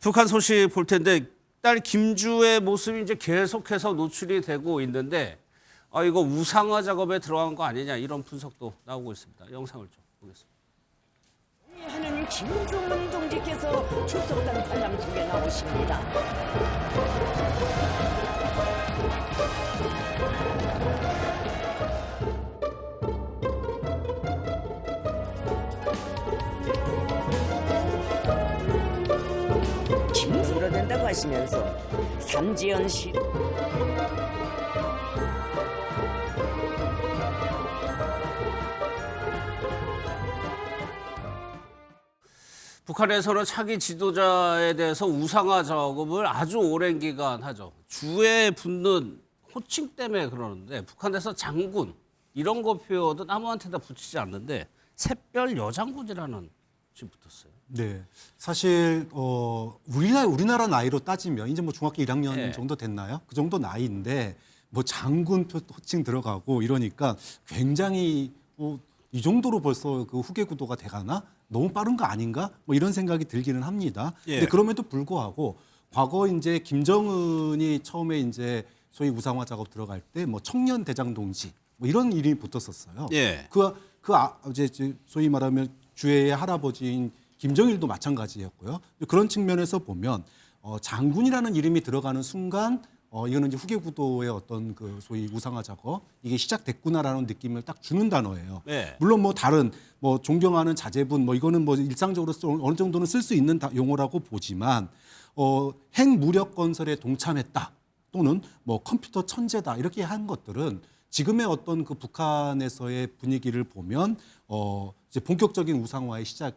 북한 소식 볼 텐데 딸 김주의 모습이 이제 계속해서 노출이 되고 있는데 이거 우상화 작업에 들어간 거 아니냐 이런 분석도 나오고 있습니다. 영상을 좀 보겠습니다. 하는 김종은 동지께서 출석단 관람국에 나오십니다. 김수로 된다고 하시면서 삼지연 씨 북한에서는 차기 지도자에 대해서 우상화 작업을 아주 오랜 기간 하죠. 주에 붙는 호칭 때문에 그러는데 북한에서 장군 이런 거 표현은 아무한테나 붙이지 않는데 샛별 여장군이라는 것이 붙었어요. 네, 사실 우리나라 나이로 따지면 이제 뭐 중학교 1학년 네. 정도 됐나요? 그 정도 나이인데 뭐 장군 호칭 들어가고 이러니까 굉장히 이 정도로 벌써 그 후계 구도가 돼가나? 너무 빠른 거 아닌가? 뭐 이런 생각이 들기는 합니다. 예. 근데 그럼에도 불구하고 과거 이제 김정은이 처음에 이제 소위 우상화 작업 들어갈 때 뭐 청년 대장 동지 뭐 이런 이름이 붙었었어요. 예. 이제 소위 말하면 주의 할아버지인 김정일도 마찬가지였고요. 그런 측면에서 보면 장군이라는 이름이 들어가는 순간 이거는 이제 후계 구도의 어떤 그 소위 우상화 작업 이게 시작됐구나라는 느낌을 딱 주는 단어예요. 네. 물론 뭐 다른 뭐 존경하는 자제분 뭐 이거는 뭐 일상적으로 어느 정도는 쓸 수 있는 용어라고 보지만 핵무력 건설에 동참했다 또는 뭐 컴퓨터 천재다 이렇게 한 것들은 지금의 어떤 그 북한에서의 분위기를 보면 이제 본격적인 우상화의 시작이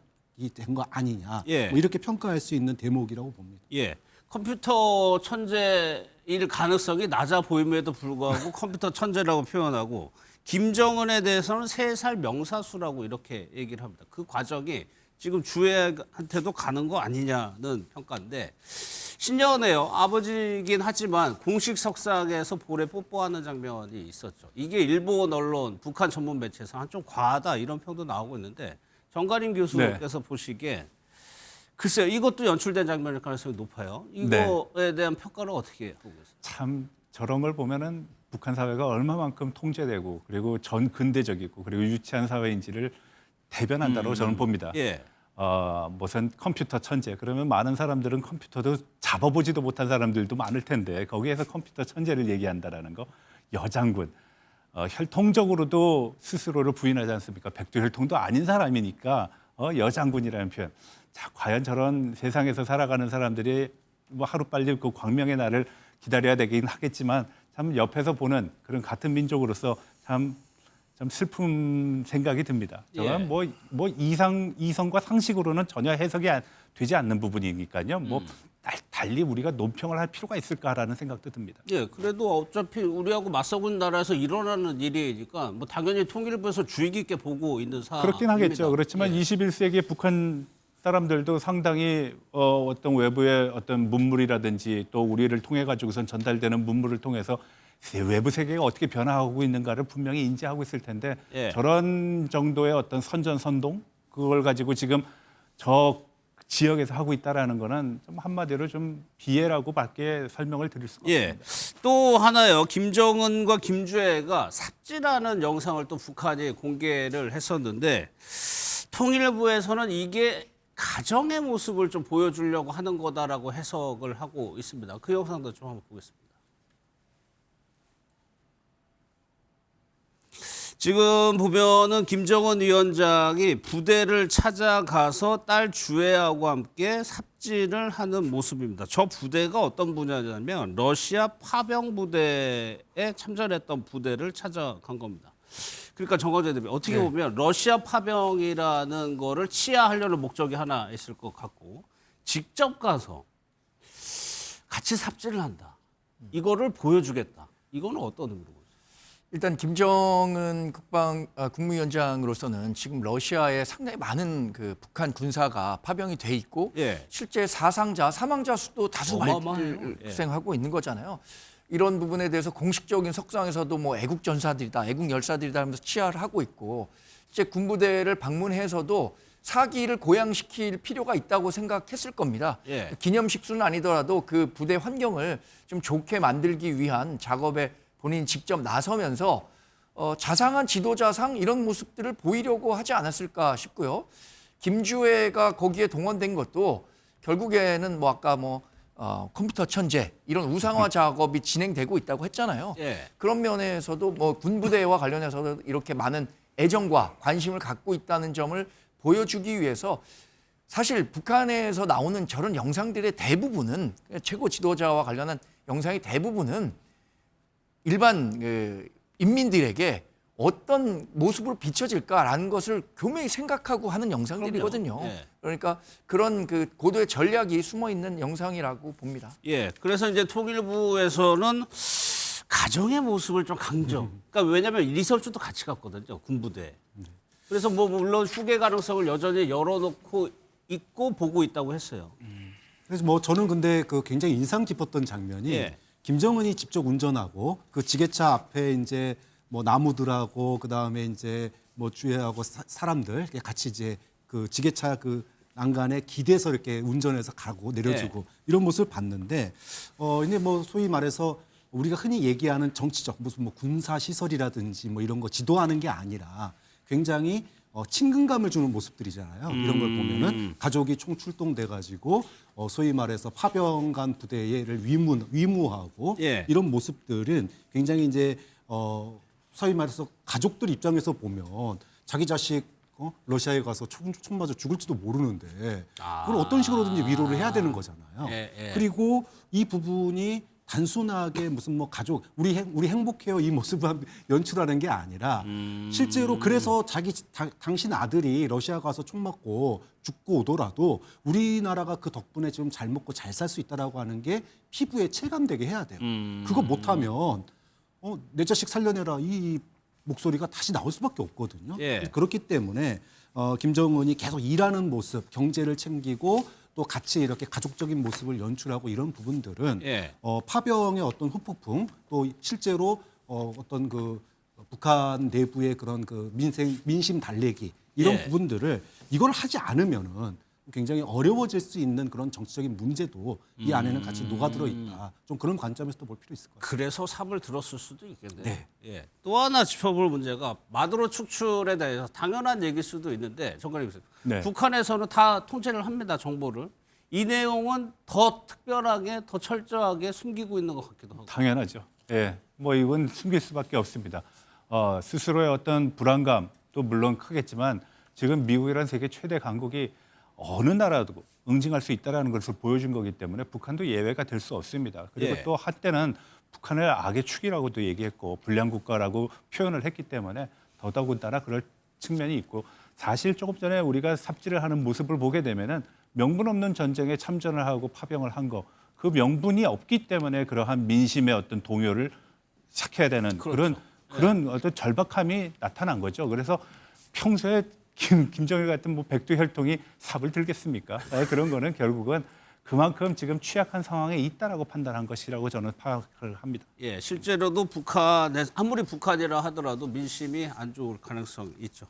된 거 아니냐 예. 뭐 이렇게 평가할 수 있는 대목이라고 봅니다. 예. 컴퓨터 천재일 가능성이 낮아 보임에도 불구하고 컴퓨터 천재라고 표현하고 김정은에 대해서는 3살 명사수라고 이렇게 얘기를 합니다. 그 과정이 지금 주애한테도 가는 거 아니냐는 평가인데 신기하네요. 아버지긴 하지만 공식 석상에서 볼에 뽀뽀하는 장면이 있었죠. 이게 일본 언론, 북한 전문 매체에서 좀 과하다 이런 평도 나오고 있는데 정가림 교수께서 보시기에 글쎄요, 이것도 연출된 장면일 가능성이 높아요. 이거에 대한 평가를 어떻게 하고 계세요? 참 저런 걸 보면은 북한 사회가 얼마만큼 통제되고 그리고 전 근대적이고 그리고 유치한 사회인지를 대변한다고 저는 봅니다. 예. 무슨 컴퓨터 천재 그러면 많은 사람들은 컴퓨터도 잡아보지도 못한 사람들도 많을 텐데 거기에서 컴퓨터 천재를 얘기한다라는 거 여장군 혈통적으로도 스스로를 부인하지 않습니까? 백두혈통도 아닌 사람이니까 여장군이라는 표현. 자, 과연 저런 세상에서 살아가는 사람들이 뭐 하루빨리 그 광명의 날을 기다려야 되긴 하겠지만 참 옆에서 보는 그런 같은 민족으로서 참 슬픈 생각이 듭니다. 저는 예. 뭐 이성과 상식으로는 전혀 해석이 되지 않는 부분이니까요. 뭐 달리 우리가 논평을 할 필요가 있을까라는 생각도 듭니다. 예, 그래도 어차피 우리하고 맞서군 나라에서 일어나는 일이니까 뭐 당연히 통일부에서 주의 깊게 보고 있는 사안입니다. 그렇긴 하겠죠. 그렇지만 예. 21세기의 북한 사람들도 상당히 어떤 외부의 어떤 문물이라든지 또 우리를 통해 가지고선 전달되는 문물을 통해서 외부 세계가 어떻게 변화하고 있는가를 분명히 인지하고 있을 텐데 예. 저런 정도의 어떤 선전선동 그걸 가지고 지금 저 지역에서 하고 있다라는 거는 좀 한마디로 좀 비애라고밖에 설명을 드릴 수가 예. 없습니다. 또 하나요. 김정은과 김주애가 삽질하는 영상을 또 북한이 공개를 했었는데 통일부에서는 이게 가정의 모습을 좀 보여주려고 하는 거다라고 해석을 하고 있습니다. 그 영상도 좀 한번 보겠습니다. 지금 보면은 김정은 위원장이 부대를 찾아가서 딸 주애하고 함께 삽질을 하는 모습입니다. 저 부대가 어떤 분야냐면 러시아 파병 부대에 참전했던 부대를 찾아간 겁니다. 그러니까 정거제들이 어떻게 보면 러시아 파병이라는 거를 치하하려는 목적이 하나 있을 것 같고 직접 가서 같이 삽질을 한다. 이거를 보여주겠다. 이거는 어떤 의미로 보세요? 일단 김정은 국무위원장으로서는 지금 러시아에 상당히 많은 그 북한 군사가 파병이 돼 있고 예. 실제 사망자 수도 다수 어마어마해요. 발생하고 있는 거잖아요. 이런 부분에 대해서 공식적인 석상에서도 뭐 애국 전사들이다, 애국 열사들이다 하면서 치하를 하고 있고, 실제 군부대를 방문해서도 사기를 고양시킬 필요가 있다고 생각했을 겁니다. 예. 기념식수는 아니더라도 그 부대 환경을 좀 좋게 만들기 위한 작업에 본인이 직접 나서면서 자상한 지도자상 이런 모습들을 보이려고 하지 않았을까 싶고요. 김주애가 거기에 동원된 것도 결국에는 뭐 아까 컴퓨터 천재 이런 우상화 작업이 진행되고 있다고 했잖아요. 예. 그런 면에서도 뭐 군부대와 관련해서도 이렇게 많은 애정과 관심을 갖고 있다는 점을 보여주기 위해서 사실 북한에서 나오는 저런 영상들의 대부분은 최고 지도자와 관련한 영상의 대부분은 일반 인민들에게 어떤 모습으로 비춰질까라는 것을 교묘히 생각하고 하는 영상들이거든요. 그럼요. 예. 그러니까 그런 그 고도의 전략이 숨어 있는 영상이라고 봅니다. 예, 그래서 이제 통일부에서는 가정의 모습을 좀 강조. 그러니까 왜냐하면 리서치도 같이 갔거든요, 군부대. 그래서 뭐 물론 후계 가능성을 여전히 열어놓고 있고 보고 있다고 했어요. 그래서 뭐 저는 근데 그 굉장히 인상 깊었던 장면이 예. 김정은이 직접 운전하고 그 지게차 앞에 이제 뭐 나무들하고 그 다음에 이제 뭐 주해하고 사람들 이렇게 같이 이제 그 지게차 그 난간에 기대서 이렇게 운전해서 가고 내려주고 이런 모습을 봤는데 이제 뭐 소위 말해서 우리가 흔히 얘기하는 정치적 무슨 뭐 군사 시설이라든지 뭐 이런 거 지도하는 게 아니라 굉장히 친근감을 주는 모습들이잖아요. 이런 걸 보면은 가족이 총 출동돼 가지고 소위 말해서 파병간 부대를 위무하고 예. 이런 모습들은 굉장히 이제 소위 말해서 가족들 입장에서 보면 자기 자식 러시아에 가서 총 맞아 죽을지도 모르는데 그걸 어떤 식으로든지 위로를 해야 되는 거잖아요. 예. 그리고 이 부분이 단순하게 무슨 뭐 가족 우리 행복해요 이 모습을 연출하는 게 아니라 실제로 그래서 당신 아들이 러시아 가서 총 맞고 죽고 오더라도 우리나라가 그 덕분에 지금 잘 먹고 잘 살 수 있다라고 하는 게 피부에 체감되게 해야 돼요. 그거 못하면 내 자식 살려내라 이 목소리가 다시 나올 수밖에 없거든요. 예. 그렇기 때문에 김정은이 계속 일하는 모습, 경제를 챙기고 또 같이 이렇게 가족적인 모습을 연출하고 이런 부분들은 예. 파병의 어떤 후폭풍 또 실제로 어떤 그 북한 내부의 그런 그 민심 달래기 이런 예. 부분들을 이걸 하지 않으면은 굉장히 어려워질 수 있는 그런 정치적인 문제도 이 안에는 같이 녹아들어 있다. 좀 그런 관점에서 또 볼 필요 있을 것 같아요. 그래서 삽을 들었을 수도 있겠네요. 네. 예. 또 하나 짚어볼 문제가 마두로 축출에 대해서 당연한 얘기일 수도 있는데 정관님 네. 북한에서는 다 통제를 합니다. 정보를. 이 내용은 더 특별하게 더 철저하게 숨기고 있는 것 같기도 하고. 당연하죠. 예, 뭐 이건 숨길 수밖에 없습니다. 스스로의 어떤 불안감도 물론 크겠지만 지금 미국이라는 세계 최대 강국이 어느 나라도 응징할 수 있다는 것을 보여준 거기 때문에 북한도 예외가 될 수 없습니다. 그리고 예. 또 한때는 북한을 악의 축이라고도 얘기했고 불량 국가라고 표현을 했기 때문에 더더군다나 그럴 측면이 있고 사실 조금 전에 우리가 삽질을 하는 모습을 보게 되면은 명분 없는 전쟁에 참전을 하고 파병을 한 거 그 명분이 없기 때문에 그러한 민심의 어떤 동요를 삭혀야 되는 그렇죠. 그런 어떤 절박함이 나타난 거죠. 그래서 평소에 김정일 같은 뭐 백두혈통이 삽을 들겠습니까? 그런 거는 결국은 그만큼 지금 취약한 상황에 있다라고 판단한 것이라고 저는 파악을 합니다. 예, 실제로도 북한에 아무리 북한이라 하더라도 민심이 안 좋을 가능성이 있죠.